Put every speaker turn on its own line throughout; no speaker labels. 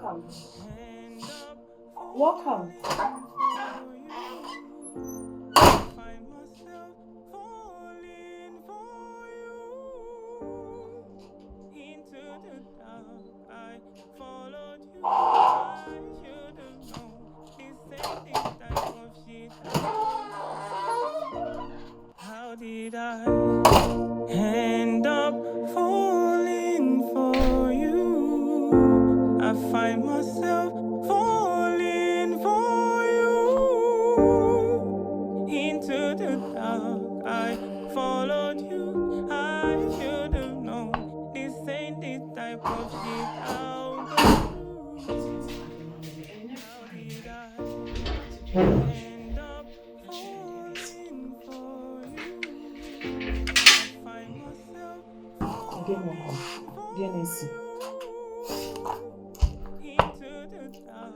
welcome. Welcome.
How did I end up falling for you? I find myself falling for you. Into the dark, I followed you. I should have known this ain't the type of shit I'll go through. How did I end up falling for you? I find myself
Again, DNC.
into the dark.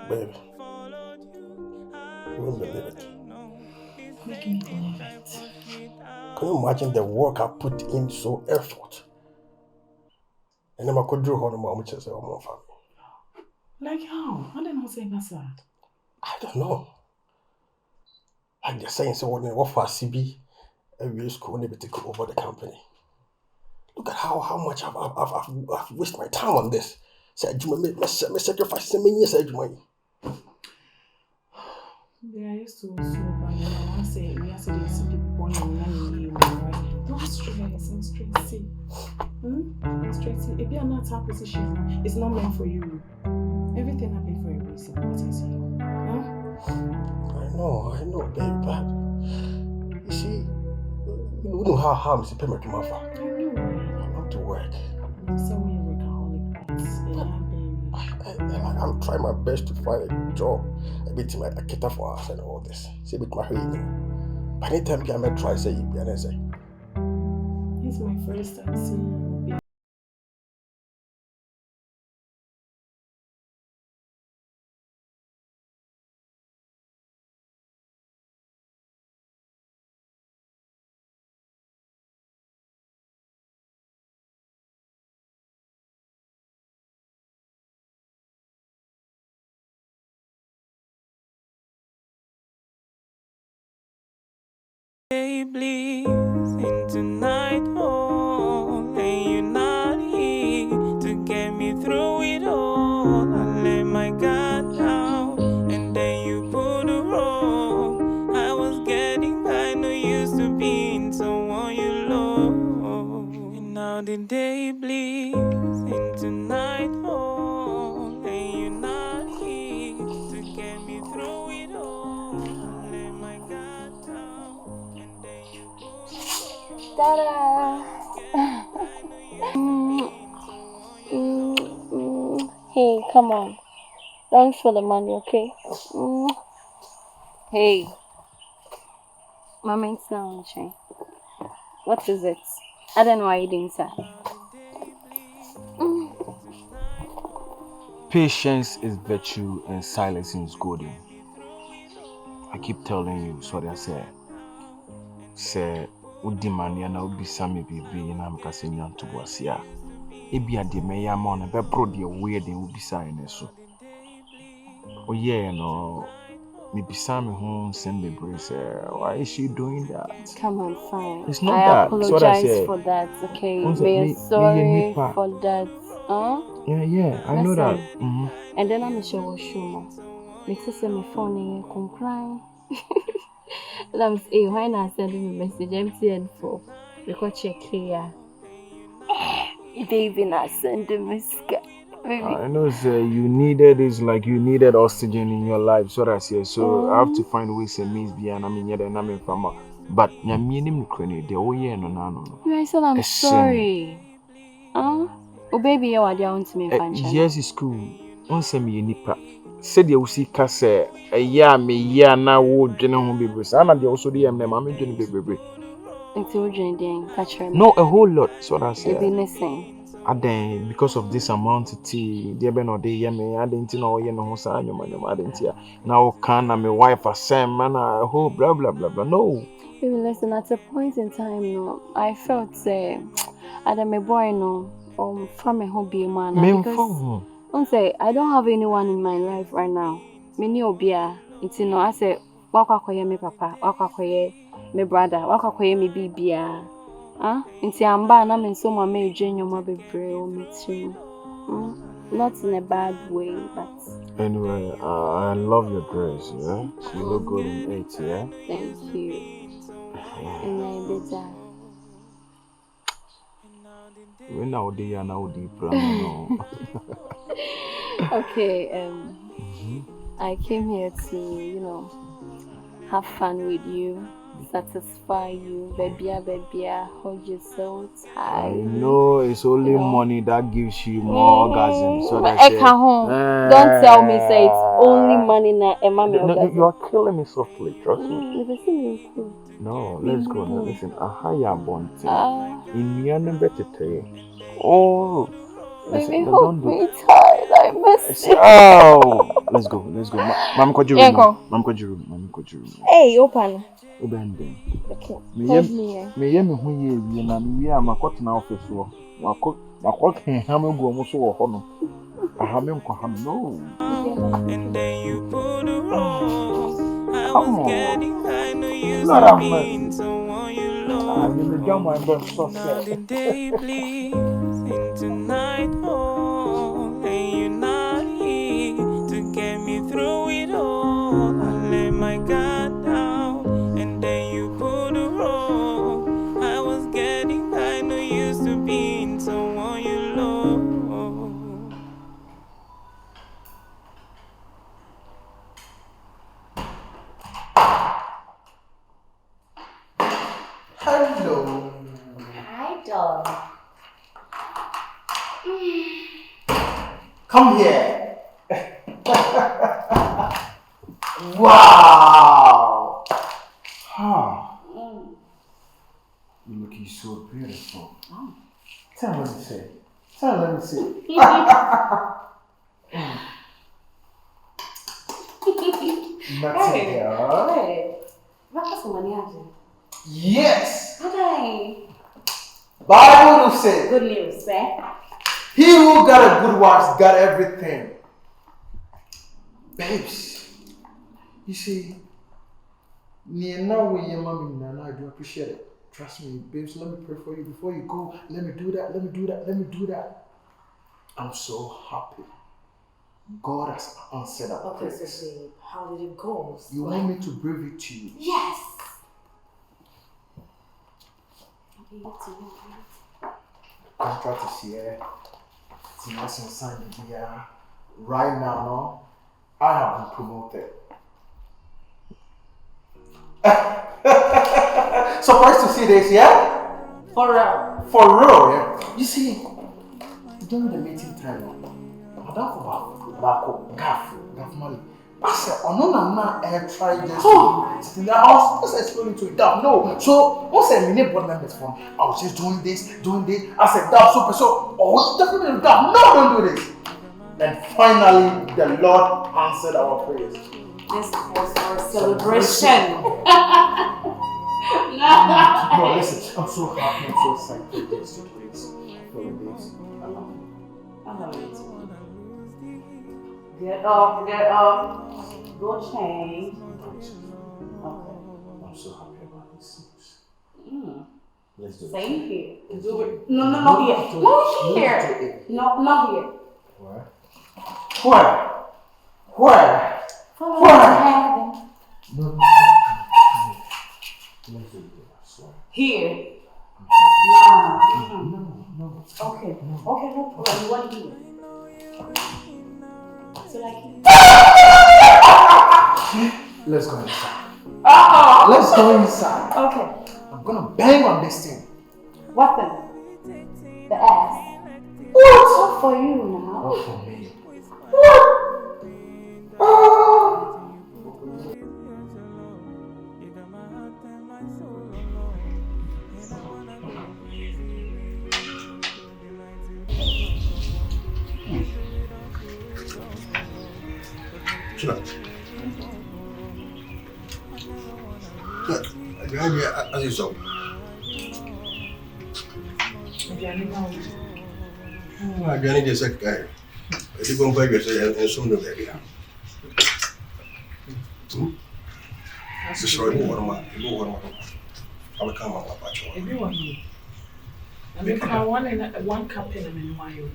Baby,
Followed you. I
you won't believe it.
Make me believe it.
Can you imagine the work I put in so effort? And then I could draw on my much as a woman family.
Like how? I didn't say that.
I don't know. Like they're saying, so when they offer CB, every school never take over the company. Look at how much I've wasted my time on this. Said you me sacrifice so many years.
They are used to so bad. And I say we have to do some people born in right? Don't stress and stressy. Stressy. If you are not in a position, it's not meant for you. Everything happened for a reason. What is it? Huh?
I know, babe, but you see, you know how harm is a payment to my father.
I know.
I love to work.
I'm sorry you're workaholic, but
I'm trying my best to find a job. A bit my cater for us and all this. See, with my healing. But anytime I may try, say, you and say,
it's my first time seeing you.
Day bleeds into nightfall, and you're not here to get me through it all. I let my guard down, and then you pulled the rope. I was getting kind of used to being someone you love, and now the day bleeds into nightfall, and you're not here to get me through it all. I let my guard down.
Ta-da! Hey, come on. Thanks for the money, okay? Hey. Mama, it's now on chain. What is it? I don't know why you didn't say.
Patience is virtue and silence is golden. I keep telling you, sorry I said. Say, Udimania na ubisami bibi na mkasenya ntuwasia. Ebi ade meya mona be pro de weird and ubisa eneso. Oh yeah, no. Me bisami home send the brace. Why is she doing that?
Come on, fine.
It's not
I
that.
apologize for that, okay? We're sorry for that.
Yeah, I know that.
And then I'm sure we'll show more. Makes us send me phone and come crying. That was why not sending me message MTN for record check clear. Baby, not sending me baby.
I know, sir. You needed is like you needed oxygen in your life, so that's here. So I have to find ways and means beyond. I mean, yeah, then I'm from. But you're meaning me the whole year, no.
You I said I'm sorry. Oh, baby, you are down to me.
Yes, it's cool. Don't send me any nipa. Said you see Casse, a year now would general be bruised. And I also the name I'm doing baby.
Until you're catch her.
No, a whole lot. So that's it.
And
then because of this amount of tea, dear Ben or the yummy, I didn't know you know who's I didn't hear. Now can I'm a wife a Sam man, I hope blah blah blah blah. No.
Baby, listen, at a point in time, no, I felt Adam a boy no from a hobby man. Don't say I don't have anyone in my life right now. Many obia. It's I say wakwakoye me papa, wakwakoye me brother, wakwakoye me bibia. Inti amba na me so mama edwenyo ma bebre o metim. Not in a bad way, but
Anyway, I love your dress, yeah? You look good in it, yeah?
thank you. And I better.
When now they are now deep, no.
Okay, I came here to, have fun with you, satisfy you, baby, hold you so tight.
I know it's only money that gives you more orgasm. So that's it.
Don't tell me say it's only money na emma me orgasm.
You are killing me softly, trust me.
Cool.
No, let's go now. Listen, ahaya bonte. In your better tell. Oh,
baby, hold me tight. I miss you.
Oh, let's go. Mama, go to your room. Mama, go to your room.
Hey, open.
Open them.
Okay.
Me who ye na me we am akot na office wo. Wakọ kan ha me go mo so wo ho no. Aha me nko ha no.
And then you pulled the rope. I
Come
was
on.
getting kind of used
Lord
to
have
being
mercy.
someone you love.
You may jump my bus so
Now the
sad.
day bleeds into nightfall, and you're not here to get me through it all. I let my guard down, and then you pulled the rope. I was getting kind of used to being someone you love.
Hello.
Hi, dog.
Come here. Wow. You're looking so beautiful. Tell me to say. Let me see. Nothing here.
Hey, what's the money after?
Yes.
Hi.
Bible will say,
Good news, eh?
he who got a good wife got everything. Babes, you see, I do appreciate it. Trust me, babes, let me pray for you before you go. Let me do that. I'm so happy. God has answered our
Okay,
prayers.
so babe, how did it go?
You want me to breathe it to you?
Yes. I'll give it to you.
Contract is here. It's nice and sunny here. Right now, no, I have been promoted. Surprised to see this, yeah?
For real.
For real, yeah? You see, during the meeting time, I don't about gaff money. I said, oh no, I tried just sitting there. I was just explaining to it. No. So, once I made board members from, I was just doing this. I said, super. So, definitely that. No, don't do this. And finally, the Lord answered our prayers.
This was our celebration.
No, listen, I'm so happy, I'm so excited just to do this. For this.
I love it. Get up. Go change. Okay.
I'm so happy about this news. Let's do it.
Same here. Do it. No, not here. Not here. No, not here.
Where?
Follow heaven.
No. Let's do it, I swear.
Here.
No.
Okay, no problem. You want here? So like
Let's go inside.
oh.
Let's go inside.
Okay.
I'm gonna bang on this thing.
What then? The ass.
What?
Not for you now.
Oh, for me. What?
As you saw. Aduane de sɛ kae. You go buy yourself and soon the baby. Destroy more. You go on. I'll come up with you.
Everyone. I make one cup in my own.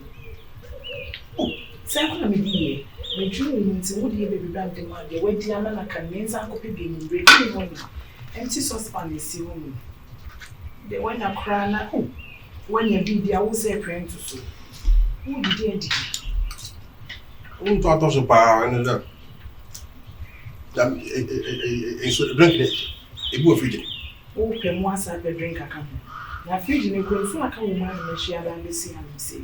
Oh, second me. Me dream into would you be back demand the way Diana can means Uncle Piggy in breaking money. Empty saucepan is room. The one I cry now. When you be there, I will say praying to so. Who did it?
Who thought of some power and that? Drink it. It will feed it.
Open once I drink a cup. Now, feeding a good for a woman and she had a see and say.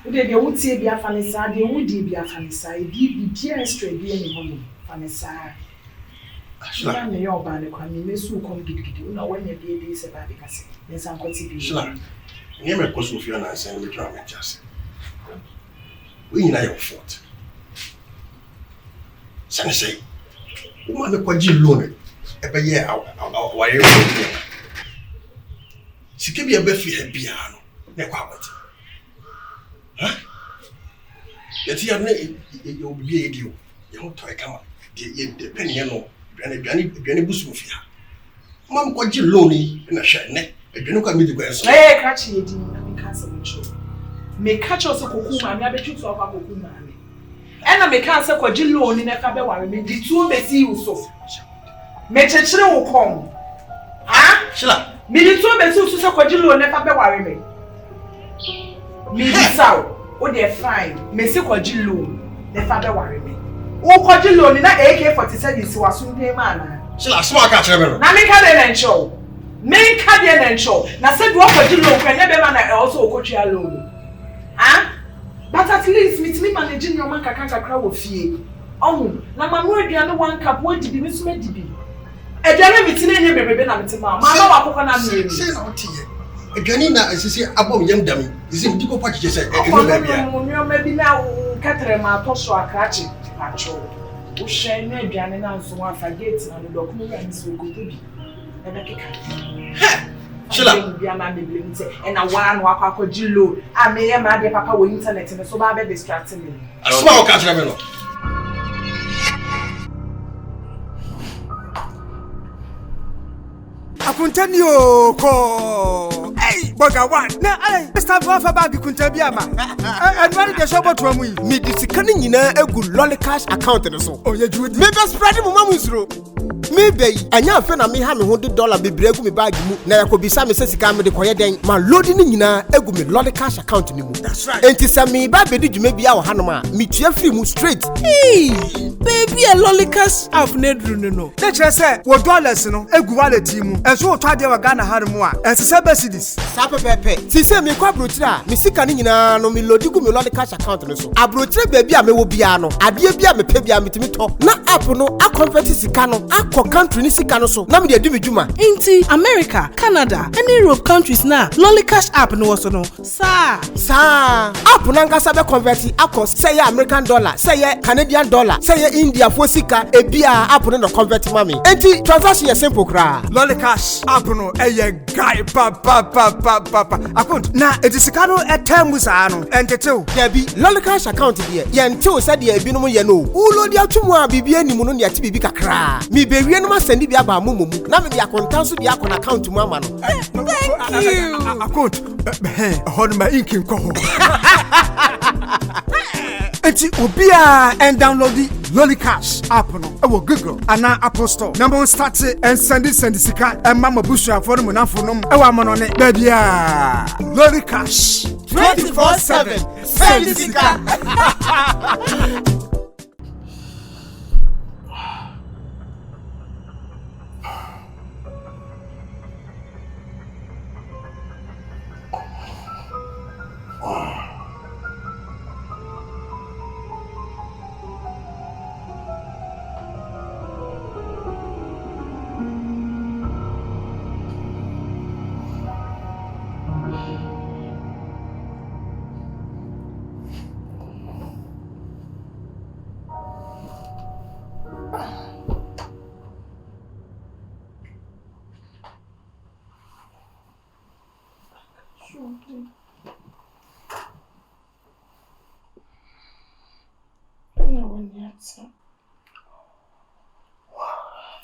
They would say, be a funny side, they would be a funny side, be tear straight, be any money, funny side. I am your band, you may soon come get you know when your baby is about because there's some contribution.
Never a question of your answer and we try and just. We know your fault. Son say, woman, the quadrille loan, every year, why you she can be a beefy head piano, never quality. Huh? Yet you'll be a deal. You won't try come up. The penny, and a granny bush with you. Mom, what you lonely in a shed neck, and you look at me to go.
Hey, catch it, and cancel the show. May catch us a cocoon, and I bet you to have a cocoon. And I may cancel what you loan in a cabin, the two may see you so. Make a chill will come. Ah, Shilla. Me the two may so what you loan never worry me. Me so, oh, they're fine. Me see what you loan, never worry me. Oh, what you loan in that AK-47 is was soon pay man.
Shilla, smart catch ever.
Now make her and show. Make her and show. Now said what you loan can never man also coach your loan. Ah? But at least me managing your man can't crowd of fear. Oh, now my word, you one cup, what did be so many be? A general meeting in your baby, I'm to mamma. I'm say not here. A Janina, as you say, above young dummy, is in Dico packages. Maybe now, Catherine, my post or catching. Actually, who share me again and so one forgets and the document is so good to be. And I can't. Shilla, be a man, and a one walk out Jillo. I may have my papa with internet and so bad distracting me.
A small catcher.
I continue ko. Hey, boga one. Na ai, start for ba bi kuntabia ma. And what the shop to mu?
Me di sikani nyina egu lollycash account no so.
Oh, you do.
Me be spread mu mamu suro. Me be anya afa na me ha me $100 bebre egu me bag mu na yakobisa me sesika me de koye den ma load ni nyina egu me lollycash account ni mu.
That's right.
Enti sa me ba be di dwuma bia wo hanom a me tua free mu straight.
Hey, baby a lollycash app nedru no.
Na chere say wo dollars no egu wallet mu. Enso to ade wa Ghana hanom a ense se basides.
Sa pepepe. Ti se me kwa brochira me sika ni nyina no me load gu me lollycash account no so. Abrochira baby a me wo bia no. Ade bia me pe bia me timi to. Na app no a convert sika no country ni sika no so na me dey do me djuma
inti America, Canada, and Europe countries na lollycash app no so no sa
app na ngasa be convert akọ say American dollar say Canadian dollar say India for sika e bia app no convert mami enti transaction is simple kra
lollycash app no guy pa account na e sika no etem sa no entetew
debi lollycash account dey yentew say dey bi no ye no ulo dia twumu a bibia ni mu no ne bibi kakra mi be wie no ma send bia ba momu na me dia kontanso bia akọ na account mu ama no
thank you
account hon ma inkin ko ho enti obia and download the lollycash app no e wo Google ana Apple Store na mo start and send sika e ma mabusu afo no munafo no e wa mono ne ba bia lollycash
24/7 send sika.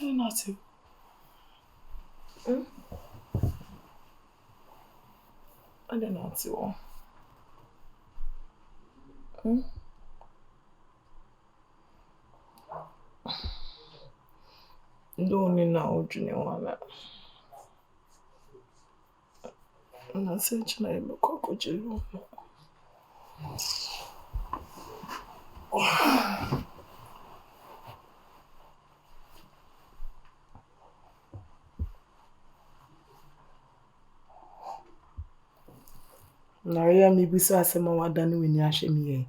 Not you. I don't know you. Don't you know Junior? And I said, I'm a cockroach. Naria maybe so as a mother than when you are me.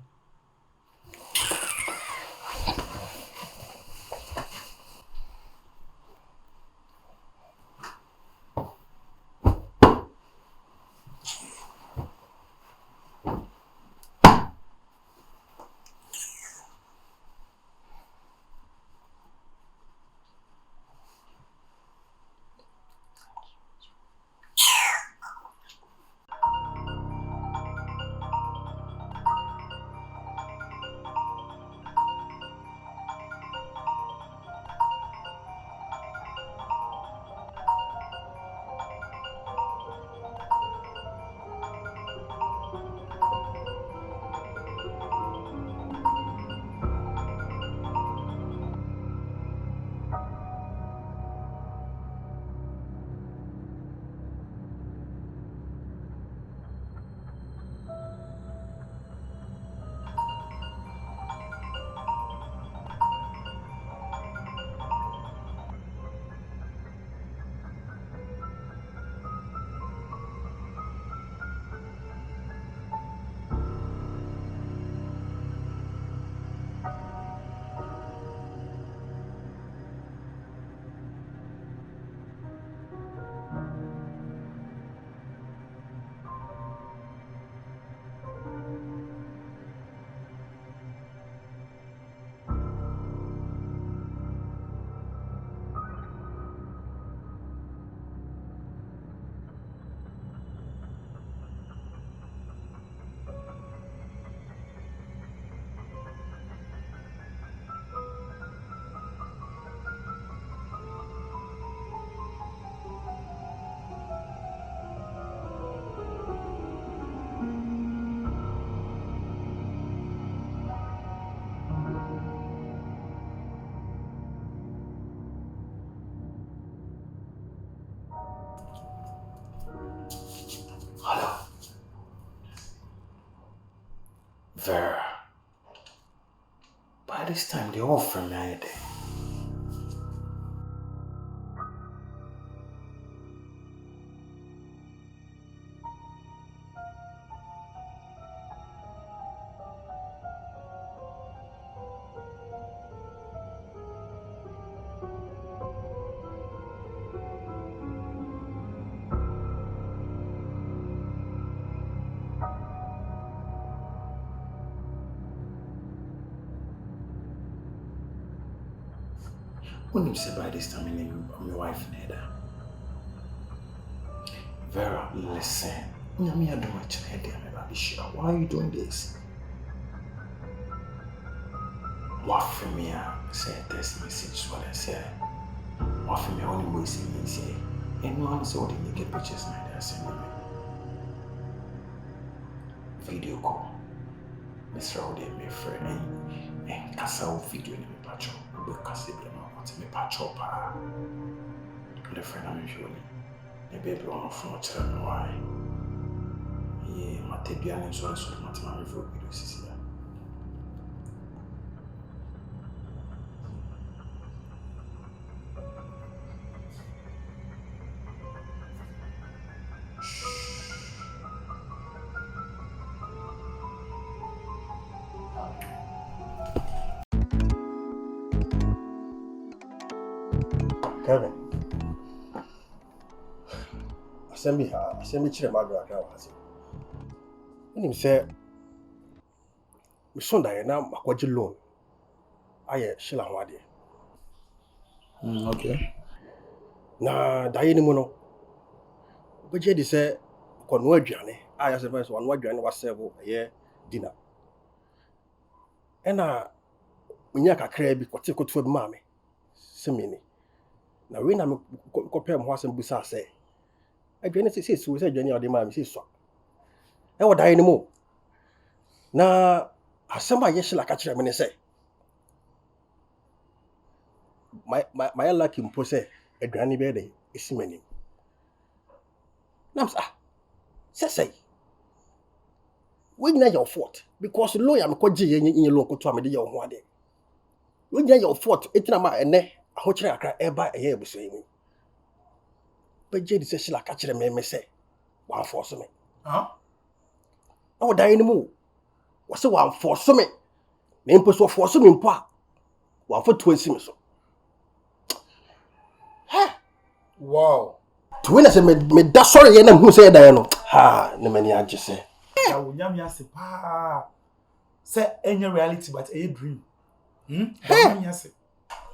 Vera. By this time, they're all familiar. When you say by this time, I'm your wife, Neda. Vera, listen. Why are you doing this? What for me? Say text message what I say. What for me? Only boy say me say. Anyone say what they get pictures now they send me. Video call. Mr. Ode me friend and kasa video ni me pacho. We kasa be ma want me pacho pa. The friend I'm usually. The baby on phone tell me why. Yeah, my tebia and so my time for video sisi. Kevin. Assemble chire magra ka wa se. Nim say me son da na makwaji loan. Aye shila ho ade.
Okay.
Na da yi ni mu no. Obeje di say kono aduane. Aye say one aduane wa serve ye dinner. Ena Munya kakra bi kote koto bi ma me. Se me ni. Na we na me kopem ho asem busa say. Adwane say so say adwane ode ma me say so. E wo dai ni mo. Na asem a yeshila ka kire me ne say. My lucky mpo say adwane be dey esimani. Nam say we na your fault because lawyer me kwaje yen loan ko to am de your ho ade. We na your fault etina ma ene ahokyere akra eba eye ebuso yi. Beje di say shila ka kire me say wa force me. O dai ni mu. Wo say wa force me. Na mpo so force me mpo a wa fo to ansi me so.
Wow.
To win say me da sorry yen na hu say da no. Ha, na mani age say.
I will yam yase pa. Say any reality but a dream. Yase.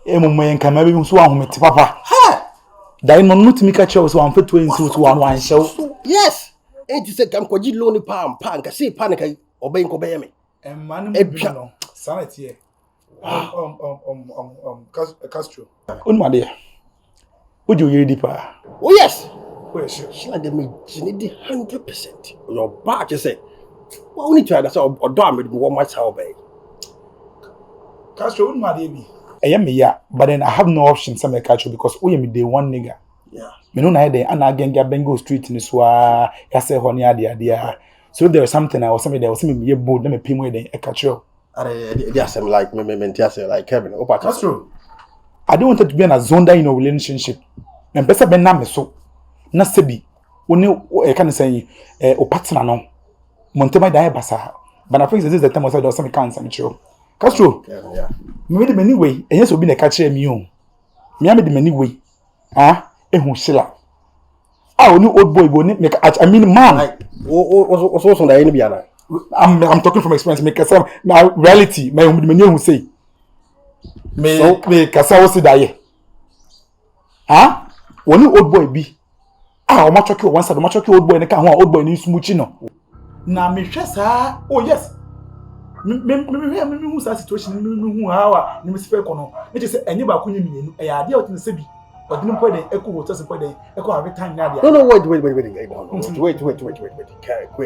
Mumma yen kama bi so ahomete papa.
Ha!
Dai no no timi ka chew so am fetu ensi so wan hyew.
Yes. And you say kam kwaji loan pa nka say pa nka obey nko beye me.
Man bi no. Sanity here. Castro.
Unmade. Would you hear deeper?
Oh yes.
Where sure.
She like me jinidi 100%. Your back you say. Well, only try that so odo me one much how be.
Castro unmade bi.
Me ya, but then I have no option some catch you because we me day one nigga.
Yeah.
Me no na dey ana genga bengo street ni so ya say honey ade. So there was something I was something there was me ye bold na me pim we dey e catch you.
They say like me say like Kevin. Opa
Castro.
I don't want to be in a zone that in a relationship. Me pesa be na me so. Na sebi oni e kan say o partner no. Montema da e basa. But I think this is the time I said there was some cancer me show. Castro.
Yeah.
Me the many way, and yes, will be a catcher me on. Me am the many way. Ehun shila. Only old boy go make I mean man.
Like what's also that any biana.
I'm talking from experience. Make some my reality. My many who say. Me kasa wo si daye. Only old boy be. O ma choki one side, o ma choki old boy ne ka ho old boy ni smuchi no.
Na me hwe saa. Oh yes. Me hu sa situation me hu how ni me sifa ko no me say enye ba ko nyemienu e ya de o tin se bi odin po den eko hotel se po den eko have time na dia.
No wait. Wait,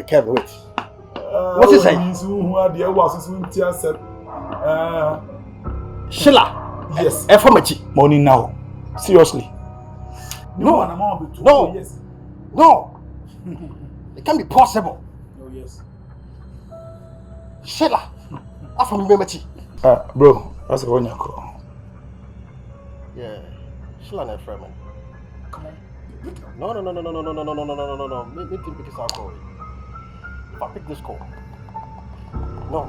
Kevin, wait. What is saying?
Hu ade wa so nti asem.
Sheila.
Yes.
Efamachi.
Money now. Seriously.
No.
Yes.
No. It can't be possible.
Oh yes.
Sheila. After me machi.
Bro, that's a one call.
Yeah. Sheila na friend man.
Come on.
No. Me pick this call. If I pick this call. No.